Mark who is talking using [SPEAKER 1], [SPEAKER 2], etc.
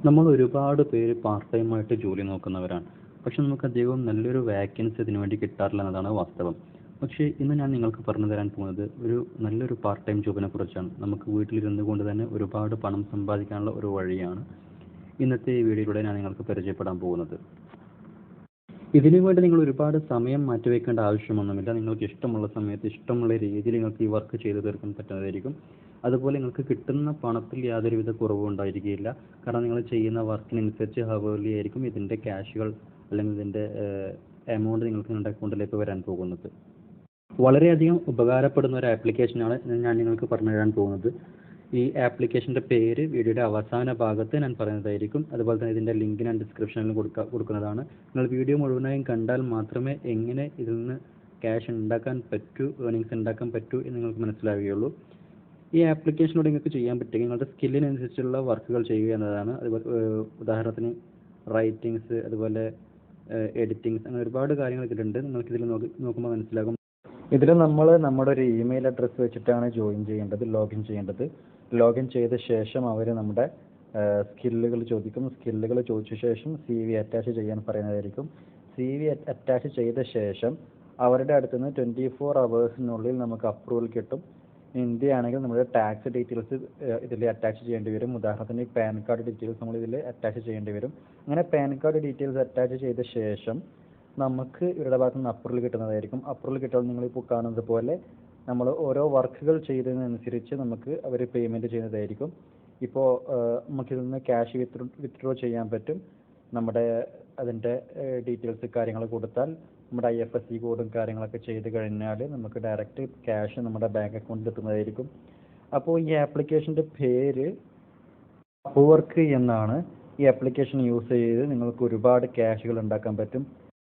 [SPEAKER 1] നമ്മൾ ഒരുപാട് പേര് പാർട്ട് ടൈം ആയിട്ട് ജോലി നോക്കുന്നവരാണ്. പക്ഷെ നമുക്ക് അധികവും നല്ലൊരു വാക്കൻസി ഇതിനു വേണ്ടി കിട്ടാറില്ല എന്നതാണ് വാസ്തവം. പക്ഷേ ഇന്ന് ഞാൻ നിങ്ങൾക്ക് പറഞ്ഞു തരാൻ പോകുന്നത് ഒരു നല്ലൊരു പാർട്ട് ടൈം ജോബിനെ കുറിച്ചാണ്. നമുക്ക് വീട്ടിലിരുന്നു കൊണ്ട് തന്നെ ഒരുപാട് പണം സമ്പാദിക്കാനുള്ള ഒരു വഴിയാണ് ഇന്നത്തെ ഈ വീഡിയോയിലൂടെ ഞാൻ നിങ്ങൾക്ക് പരിചയപ്പെടാൻ പോകുന്നത്. ഇതിനു വേണ്ടി നിങ്ങൾ ഒരുപാട് സമയം മാറ്റിവെക്കേണ്ട ആവശ്യമൊന്നുമില്ല. നിങ്ങൾക്ക് ഇഷ്ടമുള്ള സമയത്ത് ഇഷ്ടമുള്ള രീതിയിൽ നിങ്ങൾക്ക് ഈ വർക്ക് ചെയ്തു തീർക്കാൻ പറ്റുന്നതായിരിക്കും. അതുപോലെ നിങ്ങൾക്ക് കിട്ടുന്ന പണത്തിൽ യാതൊരുവിധ കുറവും ഉണ്ടായിരിക്കുകയില്ല. കാരണം നിങ്ങൾ ചെയ്യുന്ന വർക്കിനനുസരിച്ച് ഹവർലി ആയിരിക്കും ഇതിൻ്റെ ക്യാഷുകൾ അല്ലെങ്കിൽ ഇതിൻ്റെ എമൗണ്ട് നിങ്ങൾക്ക് നിങ്ങളുടെ അക്കൗണ്ടിലേക്ക് വരാൻ പോകുന്നത്. വളരെയധികം ഉപകാരപ്പെടുന്ന ഒരു ആപ്ലിക്കേഷനാണ് ഞാൻ നിങ്ങൾക്ക് പറഞ്ഞു തരാൻ പോകുന്നത്. ഈ ആപ്ലിക്കേഷൻ്റെ പേര് വീഡിയോയുടെ അവസാന ഭാഗത്ത് ഞാൻ പറയുന്നതായിരിക്കും. അതുപോലെ തന്നെ ഇതിൻ്റെ ലിങ്ക് ഞാൻ ഡിസ്ക്രിപ്ഷനിൽ കൊടുക്കുന്നതാണ്. നിങ്ങൾ വീഡിയോ മുഴുവനായും കണ്ടാൽ മാത്രമേ എങ്ങനെ ഇതിൽ നിന്ന് ക്യാഷ് ഉണ്ടാക്കാൻ പറ്റൂ, ഏർണിങ്സ് ഉണ്ടാക്കാൻ പറ്റൂ എന്ന് നിങ്ങൾക്ക് മനസ്സിലാവുകയുള്ളൂ. ഈ ആപ്ലിക്കേഷനിലൂടെ നിങ്ങൾക്ക് ചെയ്യാൻ പറ്റുക നിങ്ങളുടെ സ്കില്ലിനനുസരിച്ചുള്ള വർക്കുകൾ ചെയ്യുക എന്നതാണ്. അതുപോലെ ഉദാഹരണത്തിന് റൈറ്റിങ്സ്, അതുപോലെ എഡിറ്റിങ്സ്, അങ്ങനെ ഒരുപാട് കാര്യങ്ങൾ ഇതിലുണ്ട്. നിങ്ങൾക്കിതിൽ നോക്കുമ്പോൾ മനസ്സിലാകും. ഇതിൽ നമ്മൾ നമ്മുടെ ഒരു ഇമെയിൽ അഡ്രസ്സ് വെച്ചിട്ടാണ് ലോഗിൻ ചെയ്യേണ്ടത്. ലോഗിൻ ചെയ്ത ശേഷം അവർ നമ്മുടെ സ്കില്ലുകൾ ചോദിക്കും. സ്കില്ലുകൾ ചോദിച്ച ശേഷം CV അറ്റാച്ച് ചെയ്യാൻ പറയുന്നതായിരിക്കും. CV അറ്റാച്ച് ചെയ്ത ശേഷം അവരുടെ അടുത്ത് നിന്ന് 24 hours നമുക്ക് അപ്രൂവൽ കിട്ടും. ഇന്ത്യ ആണെങ്കിൽ നമ്മുടെ ടാക്സ് ഡീറ്റെയിൽസ് ഇതിൽ അറ്റാച്ച് ചെയ്യേണ്ടി വരും. ഉദാഹരണത്തിന് പാൻ കാർഡ് ഡീറ്റെയിൽസ് നമ്മൾ ഇതിൽ അറ്റാച്ച് ചെയ്യേണ്ടി വരും. അങ്ങനെ പാൻ കാർഡ് ഡീറ്റെയിൽസ് അറ്റാച്ച് ചെയ്ത ശേഷം നമുക്ക് ഇവരുടെ ഭാഗത്ത് നിന്ന് അപ്രൂവൽ കിട്ടുന്നതായിരിക്കും. അപ്രൂവൽ കിട്ടാൻ നിങ്ങളിപ്പോൾ കാണുന്നത് പോലെ നമ്മൾ ഓരോ വർക്കുകൾ ചെയ്തതിനനുസരിച്ച് നമുക്ക് അവർ പേയ്മെൻറ്റ് ചെയ്യുന്നതായിരിക്കും. ഇപ്പോൾ നമുക്കിതിൽ നിന്ന് ക്യാഷ് വിത്ഡ്രോ ചെയ്യാൻ പറ്റും. നമ്മുടെ അതിൻ്റെ ഡീറ്റെയിൽസ് കാര്യങ്ങൾ കൊടുത്താൽ നമ്മുടെ IFSC കോഡും കാര്യങ്ങളൊക്കെ ചെയ്ത് കഴിഞ്ഞാൽ നമുക്ക് ഡയറക്റ്റ് ക്യാഷ് നമ്മുടെ ബാങ്ക് അക്കൗണ്ടിൽ എത്തുന്നതായിരിക്കും. അപ്പോൾ ഈ ആപ്ലിക്കേഷൻ്റെ പേര് അപ്വർക്ക് എന്നാണ്. ഈ ആപ്ലിക്കേഷൻ യൂസ് ചെയ്ത് നിങ്ങൾക്ക് ഒരുപാട് ക്യാഷുകൾ ഉണ്ടാക്കാൻ പറ്റും.